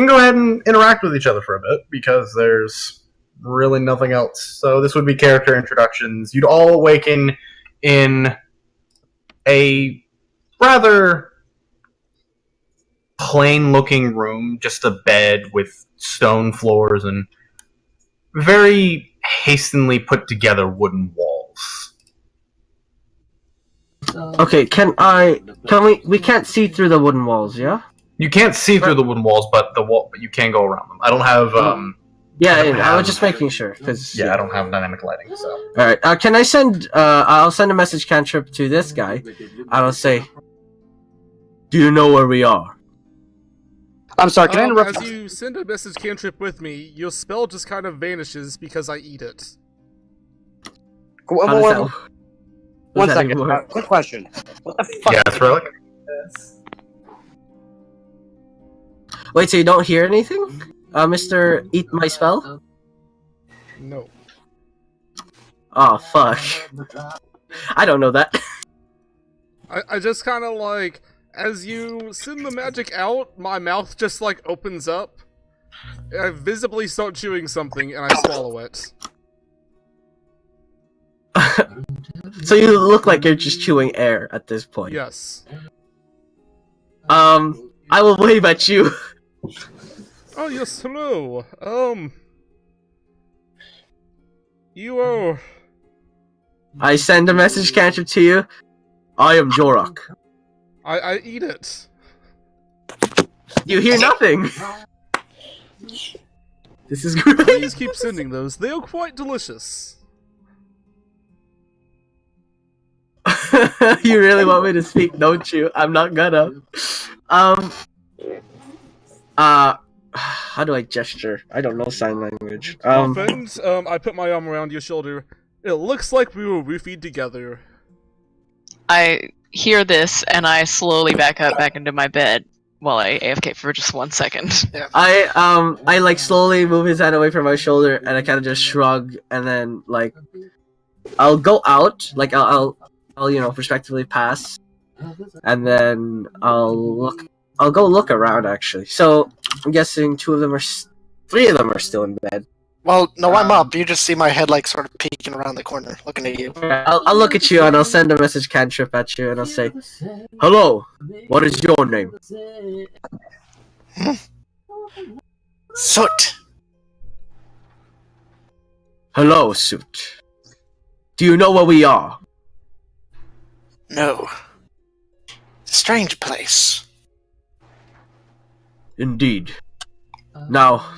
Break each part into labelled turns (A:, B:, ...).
A: can go ahead and interact with each other for a bit, because there's really nothing else. So this would be character introductions. You'd all awaken in a rather plain-looking room, just a bed with stone floors and very hastily put-together wooden walls.
B: Okay, we can't see through the wooden walls, yeah?
A: You can't see through the wooden walls, but you can go around them. I don't have,
B: I was just making sure, because...
A: Yeah, I don't have dynamic lighting, so...
B: Alright, can I send, I'll send a message cantrip to this guy. I'll say, do you know where we are?
C: I'm sorry, can I interrupt?
D: As you send a message cantrip with me, your spell just kind of vanishes because I eat it.
C: One second, quick question. What the fuck?
A: Yeah, that's relic.
B: Wait, so you don't hear anything? Mr. Eat My Spell?
D: No.
B: Oh, fuck. I don't know that.
D: I just kind of like, as you send the magic out, my mouth just like opens up. I visibly start chewing something and I swallow it.
B: So you look like you're just chewing air at this point.
D: Yes.
B: I will wave at you.
D: Oh, yes, hello. You are...
B: I send a message cantrip to you. I am Jorok.
D: I eat it.
B: You hear nothing. This is great.
D: Please keep sending those. They are quite delicious.
B: You really want me to speak, don't you? I'm not gonna. How do I gesture? I don't know sign language.
D: Friends, I put my arm around your shoulder. It looks like we were roofied together.
E: I hear this, and I slowly back into my bed while I AFK for just 1 second.
C: Yeah.
B: I like slowly move his hand away from my shoulder, and I kind of just shrug, and then like, I'll go out, like I'll respectively pass, and then I'll go look around actually. So I'm guessing three of them are still in bed.
C: Well, no, I'm up. You just see my head like sort of peeking around the corner, looking at you.
B: I'll look at you and I'll send a message cantrip at you and I'll say, hello, what is your name?
C: Soot.
B: Hello, Soot. Do you know where we are?
C: No. Strange place.
B: Indeed. Now,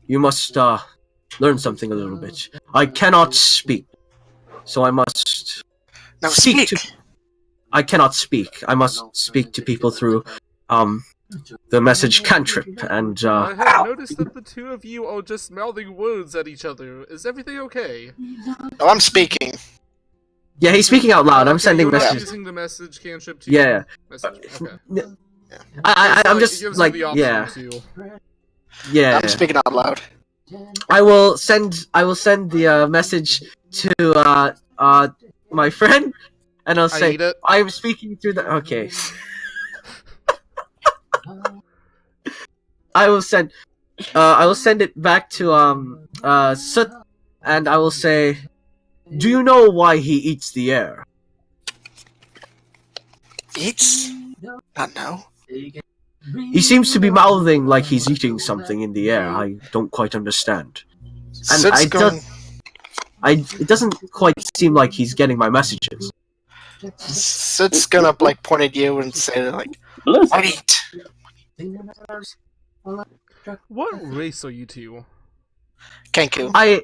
B: you must, learn something a little bit. I cannot speak, so I must
C: Now speak.
B: I cannot speak. I must speak to people through, the message cantrip, and,
D: I have noticed that the two of you are just mouthing words at each other. Is everything okay?
C: Oh, I'm speaking.
B: Yeah, he's speaking out loud. I'm
D: Okay,
B: sending
D: you're not
B: messages.
D: using the message cantrip to
B: Yeah.
D: message. Okay.
B: I'm
D: It
B: just,
D: gives
B: like,
D: you the option to...
B: yeah.
C: I'm speaking out loud.
B: I will send the message to my friend, and I'll say
D: eat it.
B: I'm speaking through the. Okay. I will send it back to Soot, and I will say, do you know why he eats the air?
C: Eats? Not know.
B: He seems to be mouthing like he's eating something in the air. I don't quite understand. And it doesn't quite seem like he's getting my messages.
C: Soot's gonna like point at you and say like, eat.
D: What race are you two?
C: Kenku.
B: I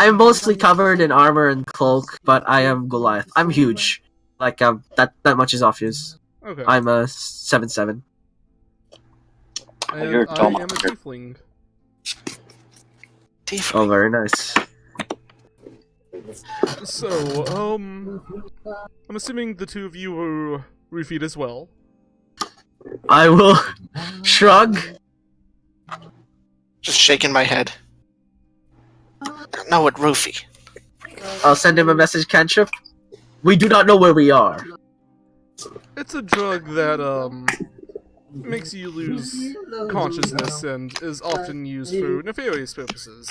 B: am mostly covered in armor and cloak, but I am Goliath. I'm huge. Like that much is obvious.
D: Okay.
B: I'm a 7'7".
D: And
F: You're
D: I
F: dumb.
D: am a tiefling.
B: Oh, very nice.
D: So, I'm assuming the two of you were roofied as well.
B: I will shrug.
C: Just shaking my head. I don't know what roofie.
B: I'll send him a message cantrip. We do not know where we are.
D: It's a drug that, makes you lose consciousness and is often used for nefarious purposes.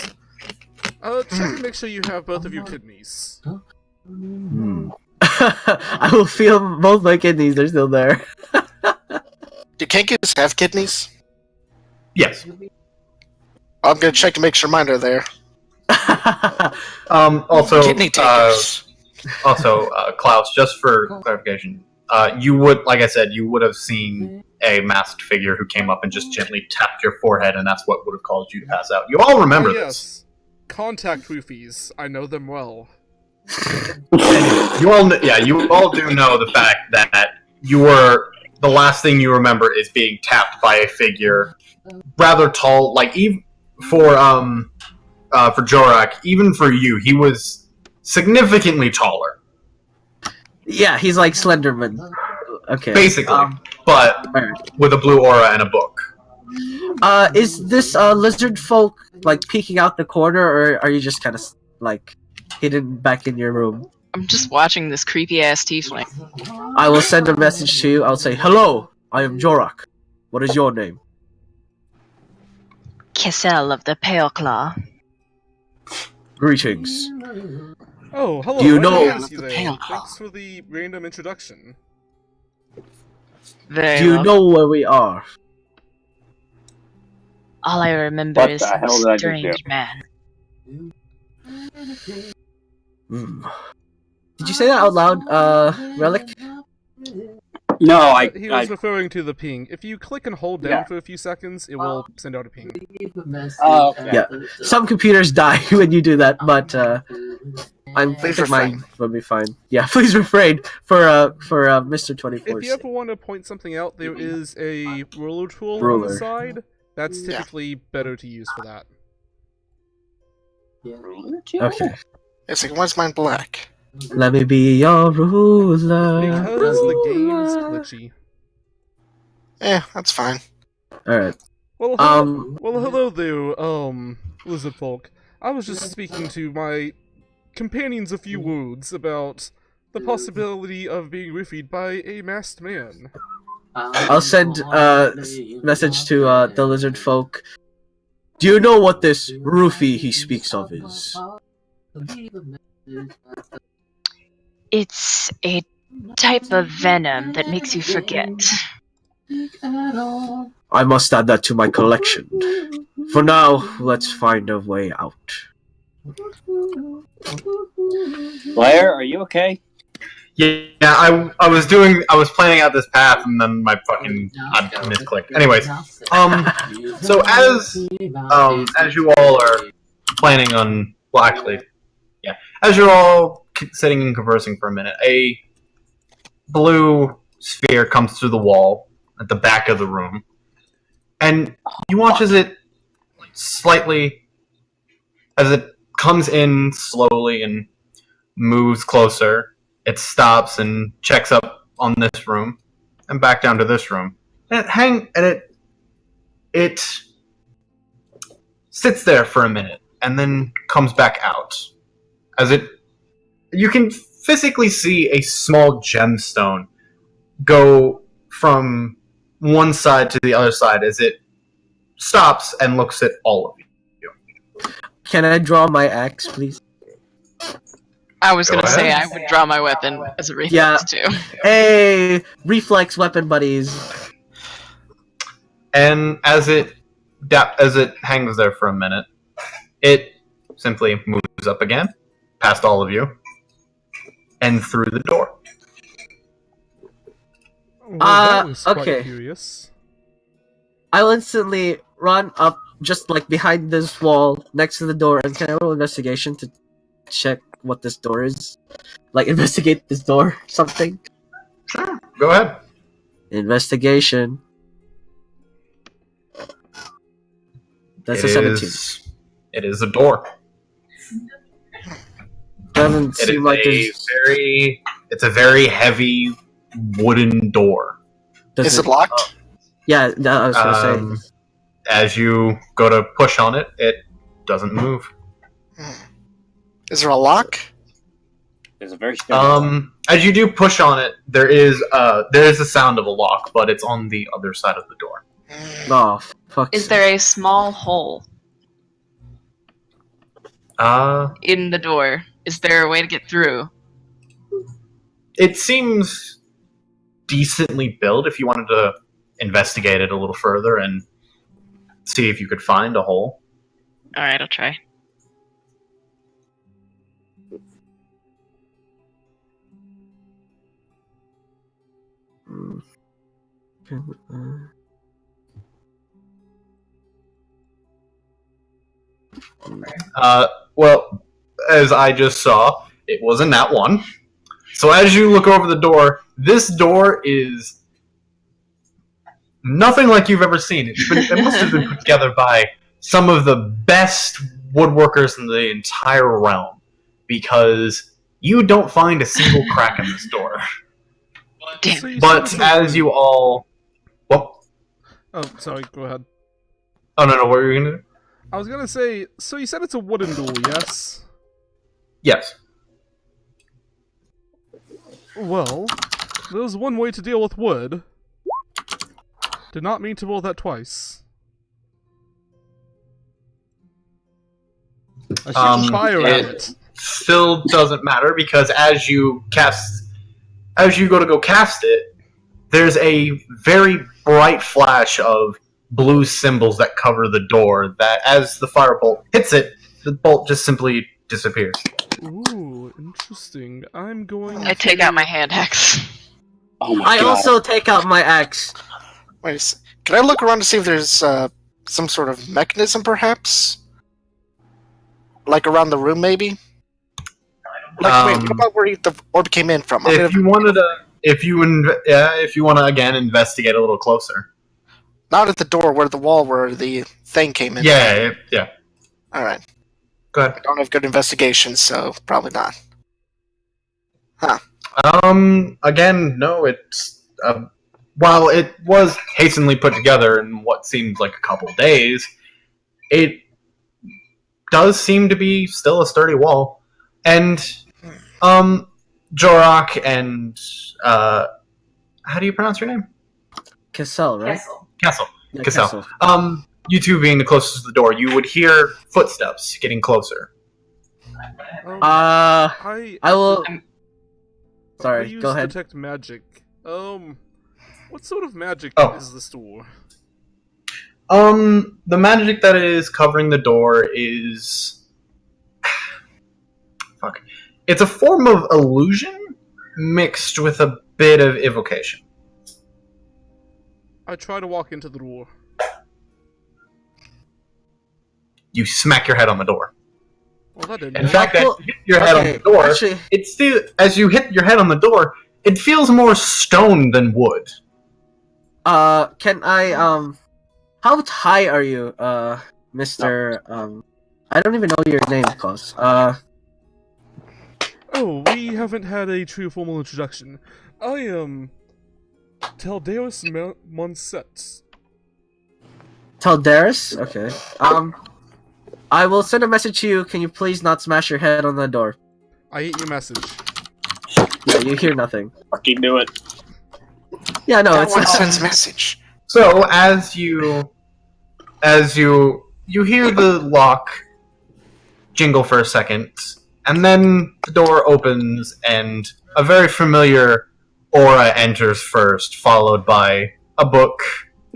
D: Check and make sure you have both of your kidneys.
B: I will feel both my kidneys. They're still there.
C: Do kangaroos have kidneys?
A: Yes.
C: I'm gonna check to make sure mine are there.
A: Also,
C: Kidney takers.
A: Klaus, just for clarification, you would, like I said, you would have seen a masked figure who came up and just gently tapped your forehead, and that's what would have caused you to pass out. You all remember this.
D: Yes. Contact roofies. I know them well.
A: You all do know the fact that you were, the last thing you remember is being tapped by a figure rather tall, like even for Jorak, even for you, he was significantly taller.
B: Yeah, he's like Slenderman. Okay.
A: Basically, but with a blue aura and a book.
B: Is this lizard folk like peeking out the corner, or are you just kind of like hidden back in your room?
E: I'm just watching this creepy ass tiefling.
B: I will send a message to you. I'll say, "Hello, I am Jorak. What is your name?"
E: Kissel of the Pale Claw.
B: Greetings.
D: Oh, hello.
B: Do you
D: I
B: know-
D: recognize you there. Thanks for the random introduction.
E: Very
B: Do you
E: well.
B: know where we are?
E: All I remember
F: What
E: is
F: the hell did
E: a
F: I just
E: strange
F: do?
E: man.
B: Did you say that out loud, Relic?
F: No,
D: He was referring to the ping. If you click and hold down
F: Yeah.
D: for a few seconds, it will send out a ping.
F: Oh, okay.
B: Yeah. Some computers die when you do that, but I
C: Please
B: think mine
C: refrain.
B: will be fine. Yeah, please refrain for Mr. 24.
D: If you ever want to point something out, there is a ruler tool on
B: Ruler.
D: the side. That's
C: Yeah.
D: typically better to use for that.
B: Okay.
C: It's like, why's mine black?
B: Let me be your ruler.
D: Because the game's glitchy.
C: That's fine.
B: Alright.
D: Well, hello there, lizard folk. I was just speaking to my companions a few words about the possibility of being roofied by a masked man.
B: I'll send a message to the lizard folk. Do you know what this roofie he speaks of is?
E: It's a type of venom that makes you forget.
B: I must add that to my collection. For now, let's find a way out.
F: Blair, are you okay?
A: Yeah, I was planning out this path, and then I misclicked. Anyways, so as you all are planning on, well, actually, yeah, as you're all sitting and conversing for a minute, a blue sphere comes through the wall at the back of the room, and you watch as it comes in slowly and moves closer. It stops and checks up on this room and back down to this room. And it sits there for a minute and then comes back out. You can physically see a small gemstone go from one side to the other side as it stops and looks at all of you.
B: Can I draw my axe, please?
E: I was
A: Go
E: gonna say
A: ahead.
E: I would draw my weapon as a reflex
B: Yeah.
E: too.
B: Hey, reflex weapon buddies.
A: And as it hangs there for a minute, it simply moves up again, past all of you, and through the door.
D: Well, that was quite
B: okay.
D: curious.
B: I'll instantly run up just like behind this wall next to the door, and can I roll investigation to check what this door is? Like investigate this door, something?
A: Sure, go ahead.
B: Investigation. That's a 17.
A: It is a door.
B: Doesn't
A: It
B: seem like
A: is
B: there's...
A: it's a very heavy wooden door.
C: Is it locked?
B: Yeah, that I was gonna say.
A: As you go to push on it, it doesn't move.
C: Is there a lock?
F: There's a very strange.
A: As you do push on it, there is a sound of a lock, but it's on the other side of the door.
B: Oh, fuck.
E: Is there a small hole in the door? Is there a way to get through?
A: It seems decently built. If you wanted to investigate it a little further and see if you could find a hole.
E: Alright, I'll try.
A: Well, as I just saw, it wasn't that one. So as you look over the door, this door is nothing like you've ever seen. It must have been put together by some of the best woodworkers in the entire realm, because you don't find a single crack in this door.
E: Damn.
D: So you
A: But
D: said it's a
A: as you all... Well,
D: Oh, sorry, go ahead.
A: oh no, what were you going to do?
D: I was gonna say, so you said it's a wooden door, yes?
A: Yes.
D: Well, there's one way to deal with wood. Did not mean to roll that twice. I shoot fire at it.
A: Still doesn't matter, because as you go to go cast it, there's a very bright flash of blue symbols that cover the door that, as the firebolt hits it, the bolt just simply disappears.
D: Ooh, interesting. I'm going
E: I take out my hand axe.
F: Oh my
B: I
F: god.
B: also take out my axe.
C: Wait a sec. Can I look around to see if there's some sort of mechanism, perhaps? Like around the room, maybe? Like, wait, what about where the orb came in from?
A: If you want to again investigate a little closer.
C: Not at the door, where the wall where the thing came in.
A: Yeah.
C: Alright.
A: Go ahead.
C: I don't have good investigation, so probably not.
A: Again, no, it's... while it was hastily put together in what seemed like a couple days, it does seem to be still a sturdy wall. And, Jorok and, how do you pronounce your name?
B: Cassell, right?
A: Castle.
B: Yeah,
A: Cassell. You two being the closest to the door, you would hear footsteps getting closer.
D: I
B: I will.
D: I
B: Sorry,
D: use
B: go ahead.
D: detect magic. What sort of magic
A: Oh.
D: is this door?
A: The magic that is covering the door is... Fuck. It's a form of illusion mixed with a bit of evocation.
D: I try to walk into the door.
A: You smack your head on the door.
D: Well, that didn't
A: In
D: work.
A: fact, as you hit your head on the door,
B: Actually,
A: it's still, as you hit your head on the door, it feels more stone than wood.
B: can I how high are you, Mr. I don't even know your name, Klaus.
D: Oh, we haven't had a true formal introduction. I am Teldeus Monset.
B: Taldaris? Okay. I will send a message to you. Can you please not smash your head on the door?
D: I hate your message.
B: Yeah, you hear nothing.
F: Fucking do it.
B: Yeah, no,
C: That
B: it's
C: one sends message.
A: So as you hear the lock jingle for a second, and then the door opens and a very familiar aura enters first, followed by a book,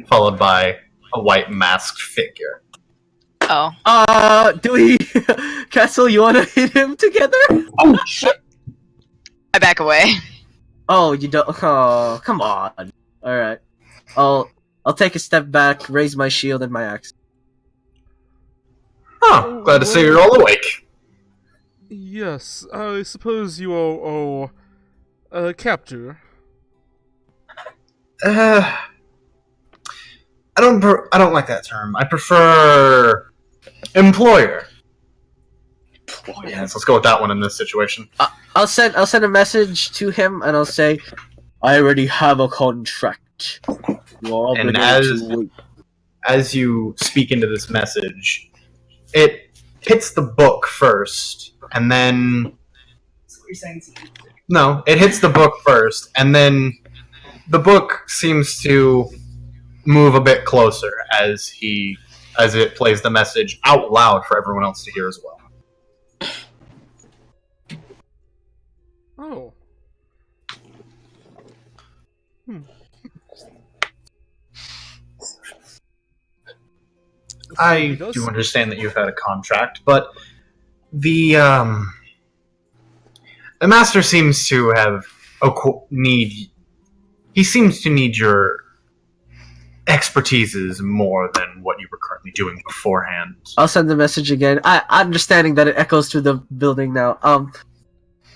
A: followed by a white masked figure.
E: Oh.
B: do we Castle, you wanna hit him together?
F: Oh shit!
E: I back away.
B: Oh, you don't. Oh, come on. All right. I'll take a step back, raise my shield and my axe.
A: Oh, glad to see you're all awake.
D: Yes, I suppose you are a captor.
A: I don't like that term. I prefer employer. Yes, let's go with that one in this situation.
B: I'll send a message to him and I'll say, I already have a contract. You're
A: And
B: obligated to wait.
A: as you speak into this message, it hits the book first, and then No, it hits the book first, and then the book seems to move a bit closer as it plays the message out loud for everyone else to hear as well.
D: Oh.
A: I do understand that you've had a contract, but the master seems to have he seems to need your expertises more than what you were currently doing beforehand.
B: I'll send the message again. Understanding that it echoes through the building now.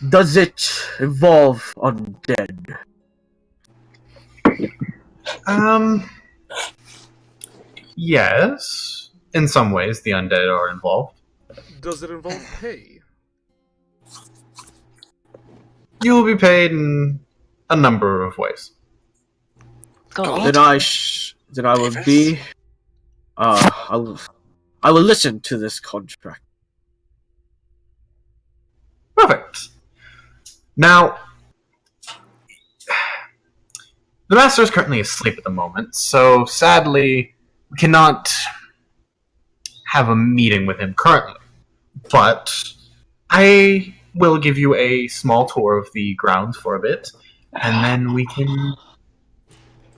B: Does it involve undead?
A: Yes. In some ways, the undead are involved.
D: Does it involve pay?
A: You will be paid in a number of ways.
E: Gold.
B: Then I will be. I will listen to this contract.
A: Perfect. Now, the master is currently asleep at the moment, so sadly, we cannot have a meeting with him currently. But I will give you a small tour of the grounds for a bit, and then we can...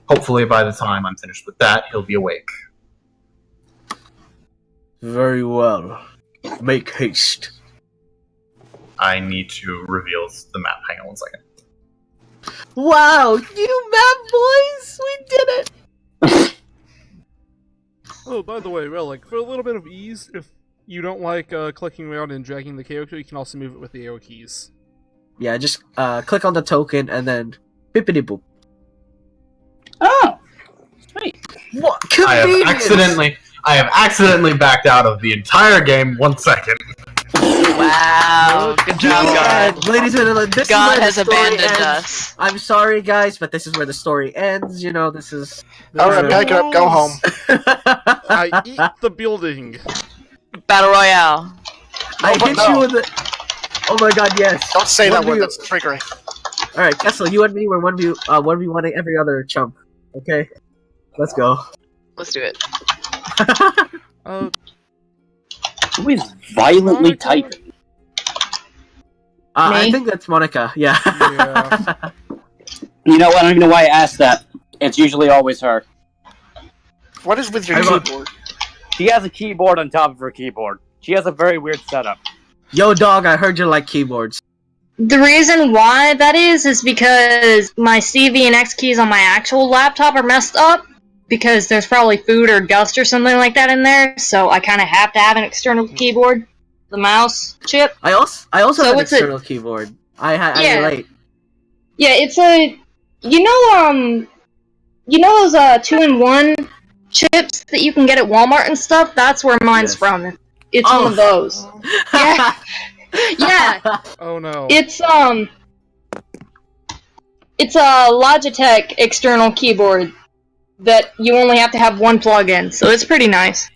A: Hopefully by the time I'm finished with that, he'll be awake.
B: Very well. Make haste.
A: I need to reveal the map. Hang on one second.
B: Wow, new map, boys! We did it!
D: Oh, by the way, Relic, for a little bit of ease, if you don't like clicking around and dragging the character, you can also move it with the arrow keys.
B: Yeah, just click on the token and then bippity boop.
F: Oh, sweet.
B: What?
A: I
B: Convenience!
A: have accidentally backed out of the entire game. 1 second.
E: Wow. Good job, God.
B: Ladies and gentlemen, this
E: God
B: is where
E: has
B: the story
E: abandoned
B: ends.
E: us.
B: I'm sorry, guys, but this is where the story ends. You know, this is.
C: Alright, pack it up, go home.
D: I eat the building.
E: Battle Royale.
B: I
C: but
B: hit
C: no.
B: you with the. Oh my God! Yes.
C: Don't say that
B: 1v
C: word, that's triggering.
B: All right, Kessel, you and me were 1v1ing every other chump. Okay, let's go.
E: Let's do it.
F: Who is violently
D: Monica?
F: typing?
B: I
G: Me?
B: think that's Monica. Yeah.
D: Yeah.
F: You know, I don't even know why I asked that. It's usually always her.
C: What is with your
B: I wrote-
C: keyboard?
F: She has a keyboard on top of her keyboard. She has a very weird setup.
B: Yo, dog, I heard you like keyboards.
G: The reason why that is because my CV and X keys on my actual laptop are messed up because there's probably food or dust or something like that in there, so I kind of have to have an external keyboard, the mouse chip.
B: I also
G: So
B: have an
G: it's a-
B: external keyboard. I
G: Yeah.
B: relate.
G: Yeah, it's a you know those 2-in-1 chips that you can get at Walmart and stuff. That's where mine's
B: Yes.
G: from. It's
B: Oh.
G: one of those. Yeah. Yeah.
D: Oh no.
G: It's a Logitech external keyboard that you only have to have one plug-in, so it's pretty nice.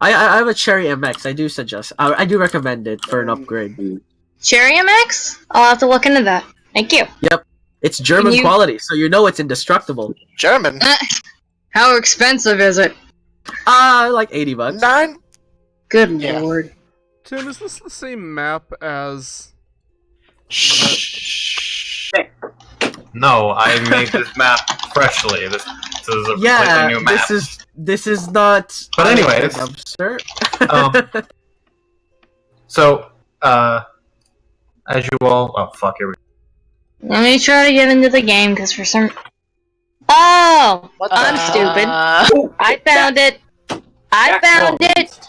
B: I have a Cherry MX. I do suggest. I do recommend it for an upgrade.
G: Cherry MX? I'll have to look into that. Thank you.
B: It's German
G: you-
B: quality, so you know it's indestructible.
C: German?
G: How expensive is it?
B: Like $80.
C: 9?
G: Good
C: Yeah.
G: lord.
D: Tim, is this the same map as...
C: Shh.
A: No, I made this map freshly. This is a
B: Yeah,
A: completely new map.
B: this is not.
A: But anyways,
B: dumpster.
A: um, so, as you all... Oh, fuck, here we go.
G: Let me try to get into the game, because for some... Oh!
C: What
G: I'm
C: the-
G: stupid. I found it! I found it!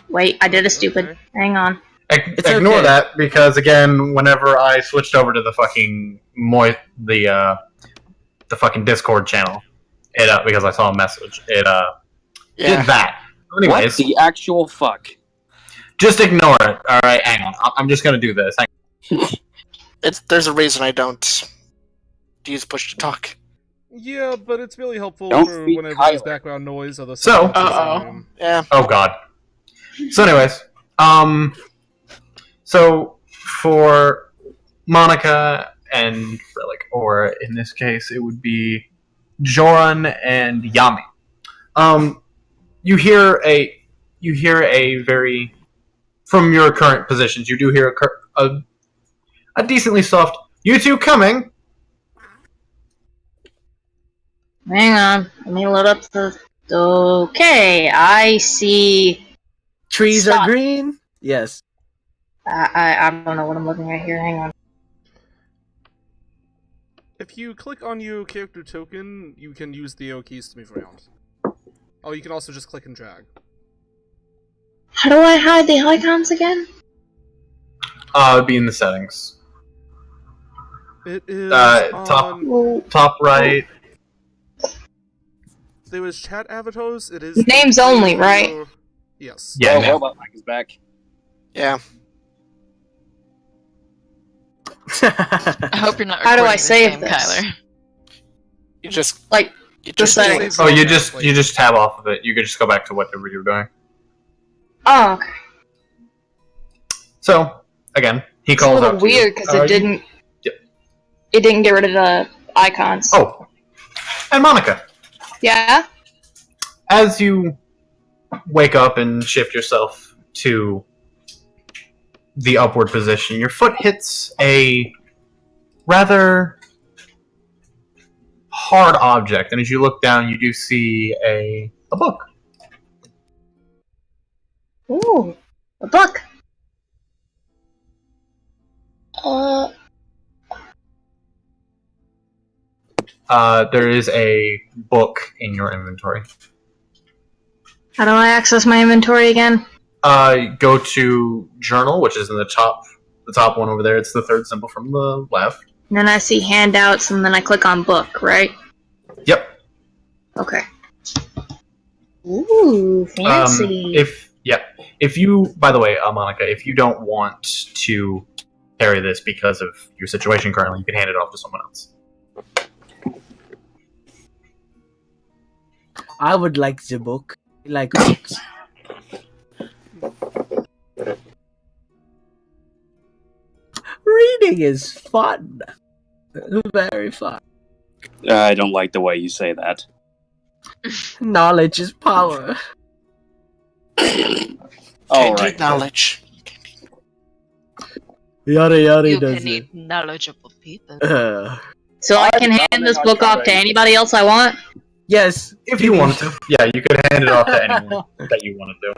G: Wait, I did a stupid.
D: Okay.
G: Hang on.
B: It's
A: Ignore
B: okay.
A: that, because again, whenever I switched over to the fucking the fucking Discord channel, it because I saw a message, it
C: Yeah.
A: did that.
F: What
A: Anyways,
F: the actual fuck?
A: just ignore it. All right, hang on. I'm just gonna do this.
C: There's a reason I don't use push to talk.
D: Yeah, but it's really helpful
F: Don't
D: for
F: speak
D: whenever
F: Kyler.
D: there's background noise of the
A: So-
D: sound.
C: Yeah.
A: Oh god. So anyways, so for Monica and Relic, or in this case, it would be Joran and Yami. You hear a very, from your current positions, you do hear a decently soft, "You two coming?"
G: Hang on. Let me load up the. Okay, I see.
B: Trees
G: Stop.
B: are green. Yes.
G: I don't know what I'm looking at here. Hang on.
D: If you click on your character token, you can use the arrow keys to move around. Oh, you can also just click and drag.
G: How do I hide the icons again?
A: It'd be in the settings.
D: It is
A: Top right.
D: There is chat avatars. It is
G: Names only, right?
D: Yes.
A: Yeah.
F: Oh, hold on, Mike is back.
C: Yeah.
E: I hope you're not.
G: How do I
E: recording
G: save
E: game,
G: this?
E: Kyler.
C: You just
G: Like,
C: you just
G: the
C: do
G: settings.
C: it.
A: Oh, you just tab off of it. You could just go back to whatever you were doing.
G: Oh, okay.
A: So again, he
G: It's a
A: calls
G: little
A: out to you.
G: weird because it didn't.
A: Yep.
G: It didn't get rid of the icons.
A: Oh, and Monica.
G: Yeah.
A: As you wake up and shift yourself to the upward position, your foot hits a rather hard object, and as you look down, you do see a book.
G: Ooh, a book.
A: There is a book in your inventory.
G: How do I access my inventory again?
A: Go to journal, which is in the top one over there. It's the third symbol from the left.
G: And then I see handouts, and then I click on book, right?
A: Yep.
G: Okay. Ooh, fancy.
A: If you, by the way, Monica, if you don't want to carry this because of your situation currently, you can hand it off to someone else.
B: I would like the book. I like books. Reading is fun. Very fun.
F: I don't like the way you say that.
B: Knowledge is power.
C: Can't
F: Alright.
C: need knowledge.
B: Yada yada
E: You
B: does
E: can need knowledgeable people.
G: So I can hand this book off to anybody else I want?
B: Yes.
A: If you wanted to. Yeah, you could hand it off to anyone that you wanted to.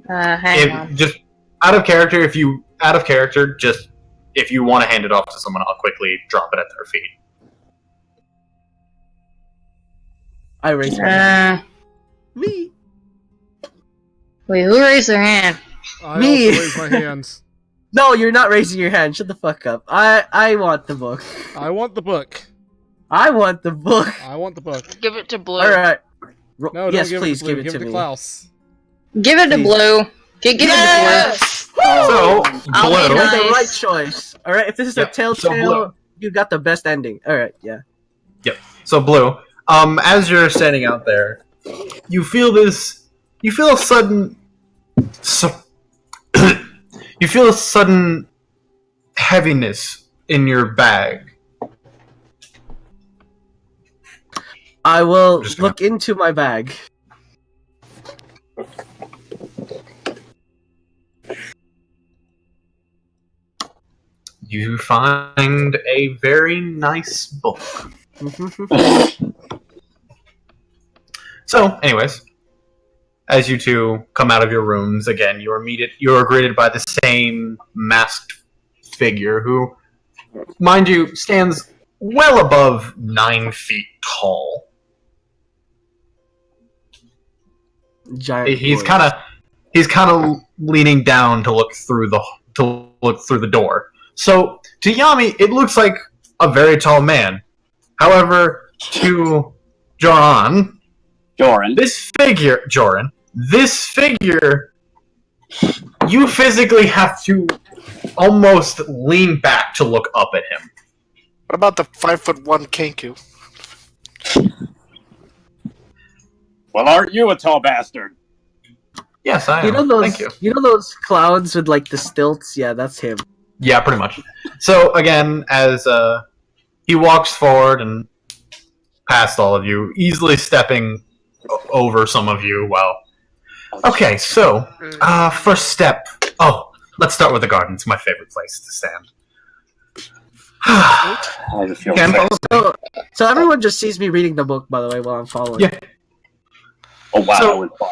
G: Hang on.
A: Just out of character, if you want to hand it off to someone, I'll quickly drop it at their feet.
B: I raise my hand. Me.
G: Wait, who raised their hand?
D: I
B: Me.
D: also raise my hands.
B: No, you're not raising your hand. Shut the fuck up. I want the book.
D: I want the book.
B: I want the book.
D: I want the book.
E: Give it to Blue.
B: Alright.
D: No,
B: yes,
D: don't
B: please
D: give
B: give it to
D: to
B: me.
D: Klaus.
G: Give it to
B: Please.
G: Blue. Give it
E: Yes!
A: So,
G: I'll
A: Blue.
G: be
B: You made the
G: nice.
B: right choice. Alright, if this is a
A: Yep, so
B: telltale,
A: Blue.
B: you got the best ending. Alright, yeah.
A: So, Blue, as you're standing out there, you feel a sudden, you feel a sudden heaviness in your bag.
B: I will
A: Just gonna-
B: look into my bag.
A: You find a very nice book. So, anyways, as you two come out of your rooms again, you are greeted by the same masked figure who, mind you, stands well above 9 feet tall.
B: Giant.
A: He's
B: boy.
A: kind of leaning down to look through the door. So to Yami, it looks like a very tall man. However, to Joran, this figure, you physically have to almost lean back to look up at him.
C: What about the 5'1" Kenku?
F: Well, aren't you a tall bastard?
A: Yes, I am.
B: You know those?
A: Thank you.
B: You know those clowns with like the stilts? Yeah, that's him.
A: Yeah, pretty much. So again, as he walks forward and past all of you, easily stepping over some of you. Well, okay. So first step. Oh, let's start with the garden. It's my favorite place to stand.
F: I just feel
A: Can't
F: sick.
A: follow-
B: So everyone just sees me reading the book, by the way, while I'm following.
A: Yeah.
F: Oh wow,
A: So-
F: that was far.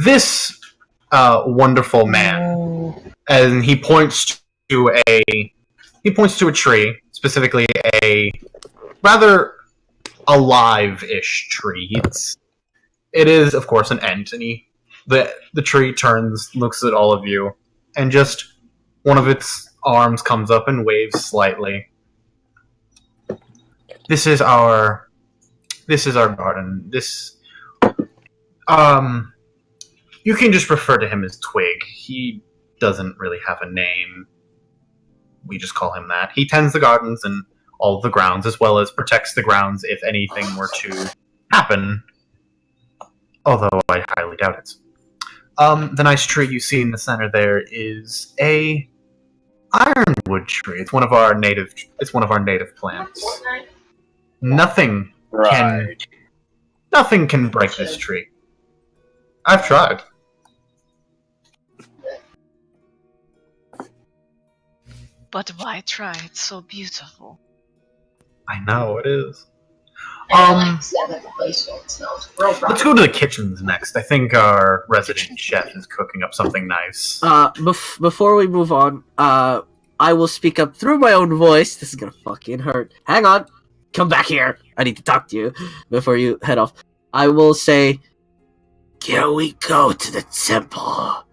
A: This wonderful man, and he points to a tree, specifically a rather alive-ish tree. It is, of course, an ent, and the tree turns, looks at all of you, and just one of its arms comes up and waves slightly. This is our garden. You can just refer to him as Twig. He doesn't really have a name. We just call him that. He tends the gardens and all of the grounds, as well as protects the grounds if anything were to happen. Although I highly doubt it. The nice tree you see in the center there is a ironwood tree. It's one of our native plants. Nothing
F: Right.
A: can break this tree. I've tried.
E: But why try? It's so beautiful.
A: I know it is. Let's go to the kitchens next. I think our resident chef is cooking up something nice.
B: Before we move on, I will speak up through my own voice. This is gonna fucking hurt. Hang on. Come back here. I need to talk to you before you head off. I will say, can we go to the temple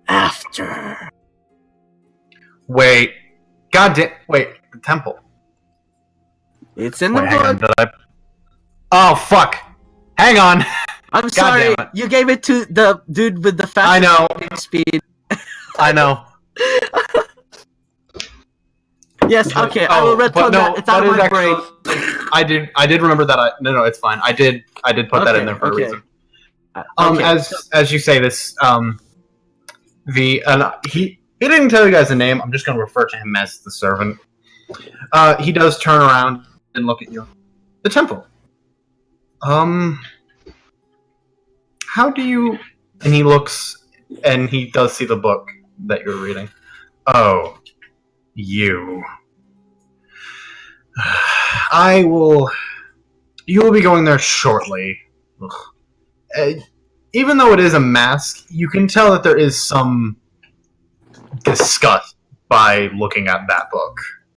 B: after?
A: Wait. Goddamn. Wait. The temple.
B: It's in the
A: Wait, hang on.
B: book.
A: Did I... Oh, fuck. Hang on.
B: I'm sorry.
A: damn it.
B: You gave it to the dude with the fast
A: I know.
B: speed.
A: I know.
B: Yes, okay, I will retcon that. It's out of my brain.
A: I did remember that. No, it's fine. I did put that in there for a reason.
B: Okay.
A: As you say this, he didn't tell you guys the name. I'm just going to refer to him as the servant. He does turn around and look at you. The temple. How do you? And he looks, and he does see the book that you're reading. Oh, you. You will be going there shortly. Even though it is a mask, you can tell that there is some disgust by looking at that book.